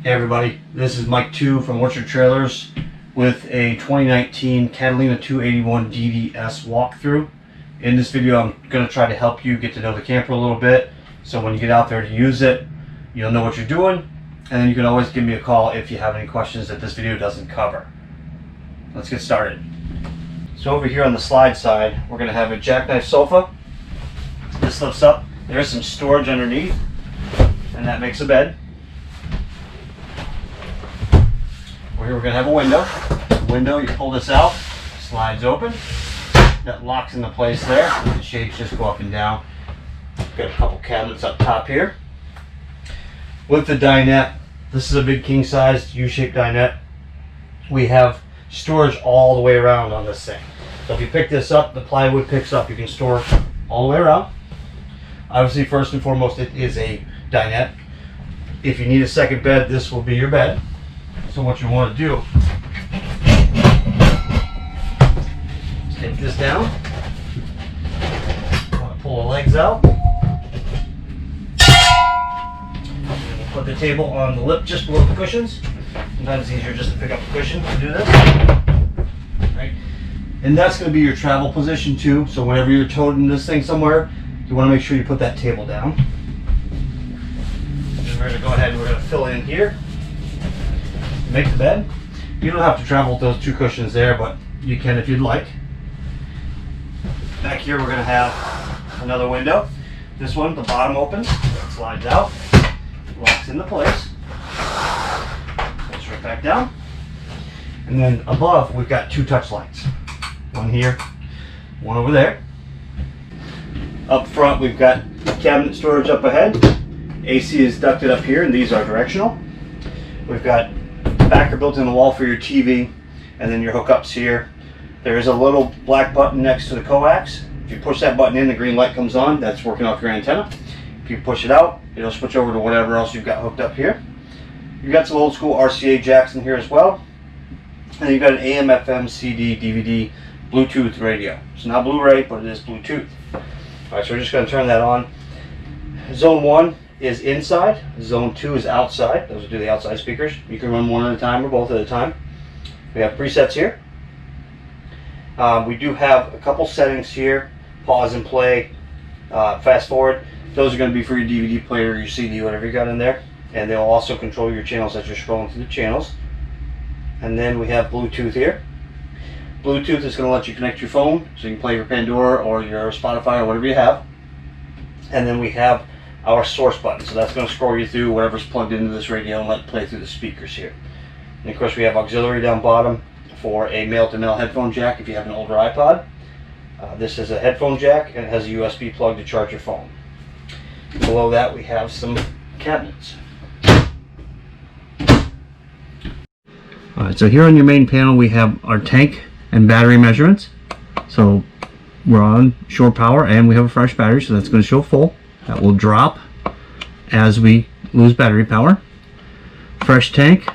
Hey everybody, this is Mike 2 from Orchard Trailers with a 2019 Catalina 281 DDS walkthrough. In this video I'm going to try to help you get to know the camper a little bit, so when you get out there to use it, you'll know what you're doing, and then you can always give me a call if you have any questions that this video doesn't cover. Let's get started. So over here on the slide side, we're going to have a jackknife sofa. This lifts up, there's some storage underneath, and that makes a bed. Here we're going to have a window. The window, you pull this out, slides open. That locks into place there. The shades just go up and down. Got a couple cabinets up top here. With the dinette, this is a big king-sized U-shaped dinette. We have storage all the way around on this thing. So if you pick this up, the plywood picks up. You can store all the way around. Obviously, first and foremost, it is a dinette. If you need a second bed, this will be your bed. So what you want to do is take this down, you want to pull the legs out, and we'll put the table on the lip just below the cushions. Sometimes it's easier just to pick up a cushion to do this. Right? And that's going to be your travel position too, so whenever you're toting this thing somewhere, you want to make sure you put that table down. And we're going to go ahead and we're going to fill in here. Make the bed. You don't have to travel with those two cushions there, but you can if you'd like. Back here we're going to have another window. This one, the bottom opens, it slides out, locks into place, goes right back down. And then above we've got two touch lights. One here, one over there. Up front we've got cabinet storage up ahead. AC is ducted up here and these are directional. We've got backer built in the wall for your TV, and then your hookups here. There is a little black button next to the coax. If you push that button in, the green light comes on. That's working off your antenna. If you push it out, it'll switch over to whatever else you've got hooked up here. You've got some old school RCA jacks in here as well. And then you've got an AM, FM, CD, DVD, Bluetooth radio. It's not Blu-ray, but it is Bluetooth. Alright, so we're just going to turn that on. Zone 1 is inside, zone 2 is outside. Those will do the outside speakers. You can run one at a time or both at a time. We have presets here. We do have a couple settings here: pause and play, fast forward. Those are going to be for your DVD player or your CD, whatever you got in there, and they'll also control your channels as you're scrolling through the channels. And then we have Bluetooth here. Bluetooth is going to let you connect your phone so you can play your Pandora or your Spotify or whatever you have. And then we have our source button, so that's going to scroll you through whatever's plugged into this radio and let it play through the speakers here. And of course we have auxiliary down bottom for a male-to-male headphone jack if you have an older iPod. This is a headphone jack and it has a USB plug to charge your phone. Below that we have some cabinets. Alright, so here on your main panel we have our tank and battery measurements. So we're on shore power and we have a fresh battery, so that's going to show full. That will drop as we lose battery power. Fresh tank,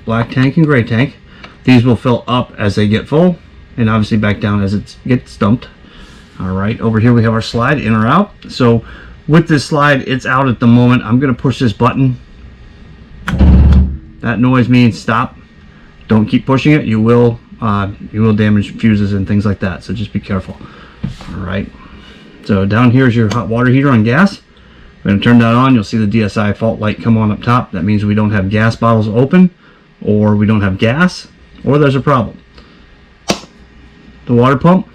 black tank, and gray tank. These will fill up as they get full, and obviously back down as it gets dumped. Alright, over here we have our slide, in or out. So with this slide, it's out at the moment. I'm going to push this button. That noise means stop. Don't keep pushing it. You will damage fuses and things like that, so just be careful. Alright. So down here is your hot water heater on gas. We're going to turn that on. You'll see the DSI fault light come on up top. That means we don't have gas bottles open, or we don't have gas, or there's a problem. The water pump.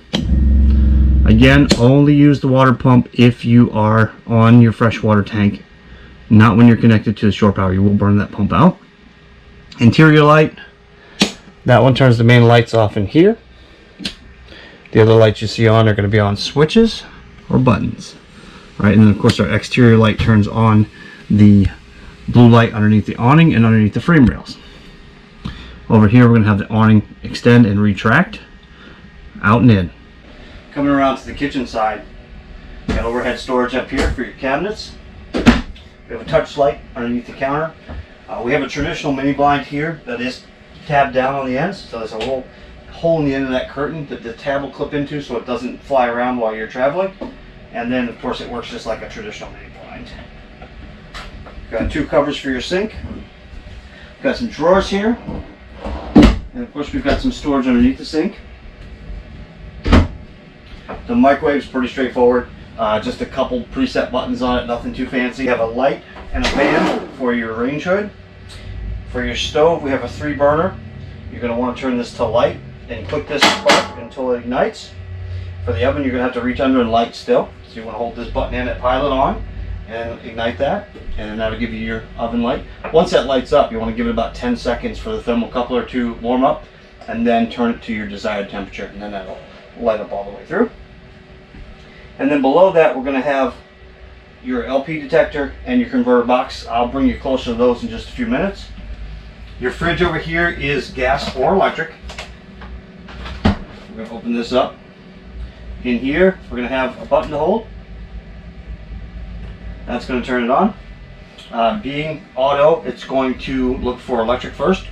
Again, only use the water pump if you are on your freshwater tank, not when you're connected to the shore power. You will burn that pump out. Interior light. That one turns the main lights off in here. The other lights you see on are going to be on switches or buttons, right? And then of course our exterior light turns on the blue light underneath the awning and underneath the frame rails. Over here we're going to have the awning extend and retract out and in. Coming around to the kitchen side, we got overhead storage up here for your cabinets. We have a touch light underneath the counter. We have a traditional mini blind here that is tabbed down on the ends, so there's a little hole in the end of that curtain that the tab will clip into so it doesn't fly around while you're traveling. And then of course it works just like a traditional mini blind. Got two covers for your sink. Got some drawers here, and of course we've got some storage underneath the sink. The microwave's pretty straightforward, just a couple preset buttons on it, nothing too fancy. You have a light and a fan for your range hood. For your stove, we have a 3 burner. You're going to want to turn this to light and click this spark until it ignites. For the oven, you're going to have to reach under and light still. So you want to hold this button and that pilot on and ignite that, and then that'll give you your oven light. Once that lights up, you want to give it about 10 seconds for the thermocoupler to warm up, and then turn it to your desired temperature, and then that'll light up all the way through. And then below that, we're going to have your LP detector and your converter box. I'll bring you closer to those in just a few minutes. Your fridge over here is gas or electric. We're going to open this up. In here, we're going to have a button to hold. That's going to turn it on. Being auto, it's going to look for electric first.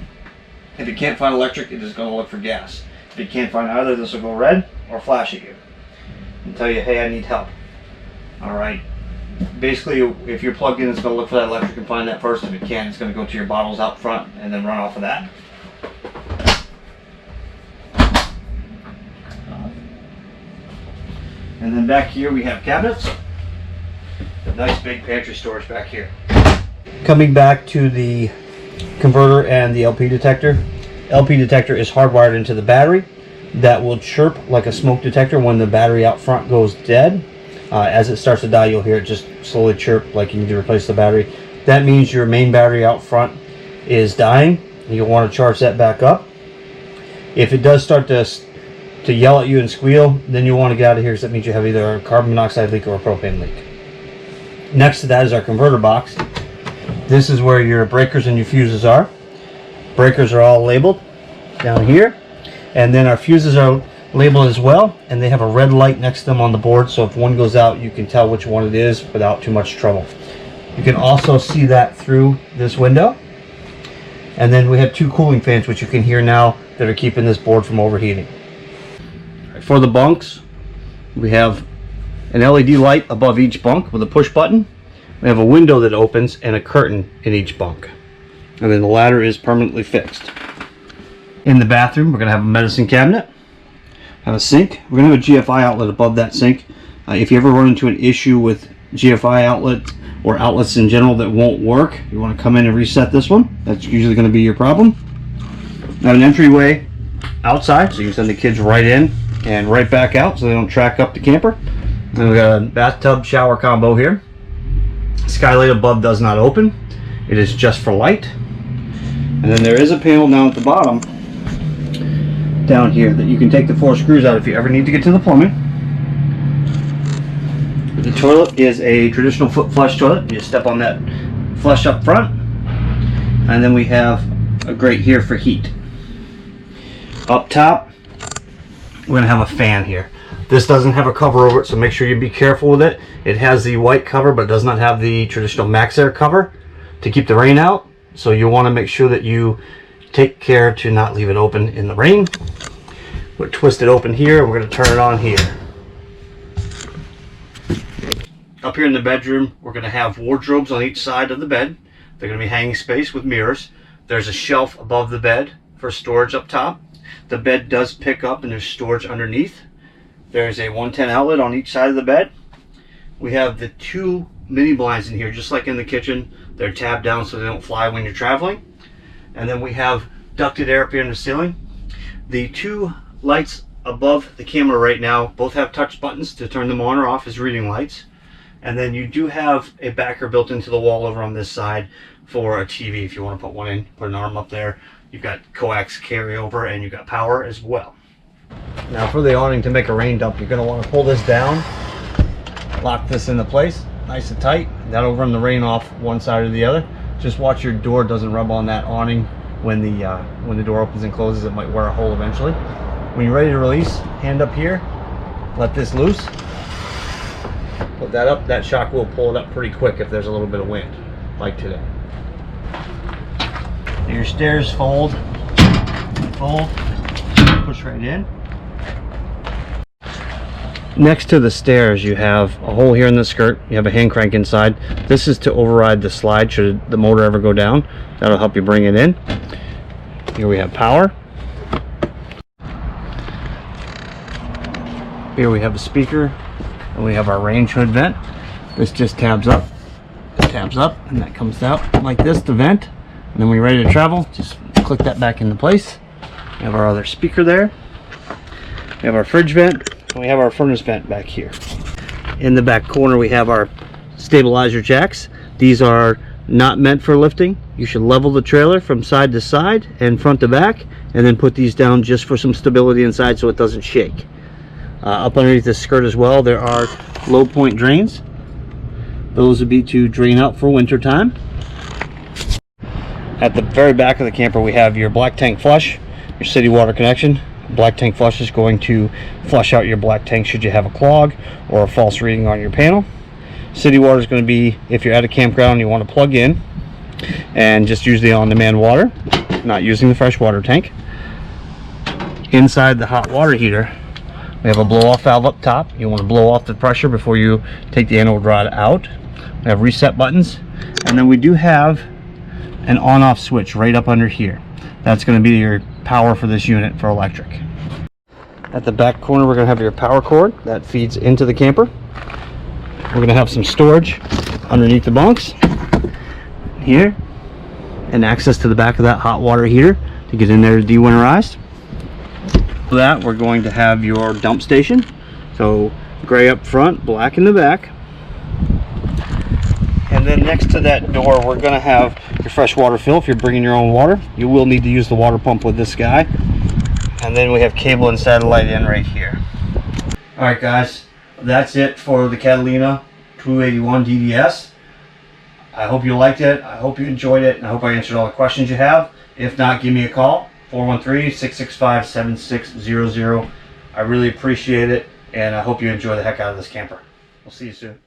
If it can't find electric, it is going to look for gas. If it can't find either, this will go red or flash at you and tell you, hey, I need help. Alright. Basically, if you're plugged in, it's going to look for that electric and find that first. If it can, it's going to go to your bottles out front and then run off of that. And then back here we have cabinets. A nice big pantry storage back here. Coming back to the converter and the LP detector. LP detector is hardwired into the battery. That will chirp like a smoke detector when the battery out front goes dead. As it starts to die, you'll hear it just slowly chirp like you need to replace the battery. That means your main battery out front is dying. You'll want to charge that back up. If it does start to yell at you and squeal, then you'll want to get out of here, because that means you have either a carbon monoxide leak or a propane leak. Next to that is our converter box. This is where your breakers and your fuses are. Breakers are all labeled down here, and then our fuses are labeled as well, and they have a red light next to them on the board, so if one goes out, you can tell which one it is without too much trouble. You can also see that through this window. And then we have 2 cooling fans, which you can hear now, that are keeping this board from overheating. For the bunks, we have an LED light above each bunk with a push button. We have a window that opens and a curtain in each bunk. And then the ladder is permanently fixed. In the bathroom, we're going to have a medicine cabinet, have a sink. We're going to have a GFI outlet above that sink. If you ever run into an issue with GFI outlet or outlets in general that won't work, you want to come in and reset this one. That's usually going to be your problem. Now an entryway outside, so you can send the kids right in and right back out so they don't track up the camper. And we got a bathtub shower combo here. Skylight above does not open. It is just for light. And then there is a panel down at the bottom down here that you can take the 4 screws out if you ever need to get to the plumbing. The toilet is a traditional foot flush toilet. You just step on that flush up front. And then we have a grate here for heat. Up top, we're going to have a fan here. This doesn't have a cover over it, so make sure you be careful with it. It has the white cover, but it does not have the traditional MaxxAir cover to keep the rain out. So you want to make sure that you take care to not leave it open in the rain. We'll twist it open here, and we're going to turn it on here. Up here in the bedroom, we're going to have wardrobes on each side of the bed. They're going to be hanging space with mirrors. There's a shelf above the bed for storage up top. The bed does pick up and there's storage underneath. There's a 110 outlet on each side of the bed. We have the 2 mini blinds in here, just like in the kitchen. They're tabbed down so they don't fly when you're traveling. And then we have ducted air up here in the ceiling. The 2 lights above the camera right now both have touch buttons to turn them on or off as reading lights. And then you do have a backer built into the wall over on this side for a TV if you want to put one in, put an arm up there. You've got coax carryover and you've got power as well. Now for the awning to make a rain dump, you're going to want to pull this down, lock this into place nice and tight. That'll run the rain off one side or the other. Just watch your door doesn't rub on that awning when the door opens and closes. It might wear a hole eventually. When you're ready to release, hand up here, let this loose, put that up. That shock will pull it up pretty quick if there's a little bit of wind, like today. Your stairs fold, push right in. Next to the stairs, you have a hole here in the skirt. You have a hand crank inside. This is to override the slide should the motor ever go down. That'll help you bring it in. Here we have power. Here we have a speaker, and we have our range hood vent. This just tabs up, and that comes out like this, the vent. And then when you're ready to travel, just click that back into place. We have our other speaker there. We have our fridge vent, and we have our furnace vent back here. In the back corner, we have our stabilizer jacks. These are not meant for lifting. You should level the trailer from side to side and front to back, and then put these down just for some stability inside so it doesn't shake. Up underneath the skirt as well, there are low point drains. Those would be to drain out for winter time. At the very back of the camper, we have your black tank flush, your city water connection. Black tank flush is going to flush out your black tank should you have a clog or a false reading on your panel. City water is going to be if you're at a campground and you want to plug in and just use the on-demand water, not using the fresh water tank. Inside the hot water heater, we have a blow-off valve up top. You want to blow off the pressure before you take the anode rod out. We have reset buttons, and then we do have an on-off switch right up under here. That's going to be your power for this unit for electric. At the back corner, we're going to have your power cord that feeds into the camper. We're going to have some storage underneath the bunks here, and access to the back of that hot water heater to get in there to dewinterize. For that, we're going to have your dump station. So gray up front, black in the back. And then next to that door, we're going to have your fresh water fill. If you're bringing your own water, you will need to use the water pump with this guy. And then we have cable and satellite in right here. All right, guys, that's it for the Catalina 281 DDS. I hope you liked it. I hope you enjoyed it. And I hope I answered all the questions you have. If not, give me a call. 413-665-7600. I really appreciate it, and I hope you enjoy the heck out of this camper. We'll see you soon.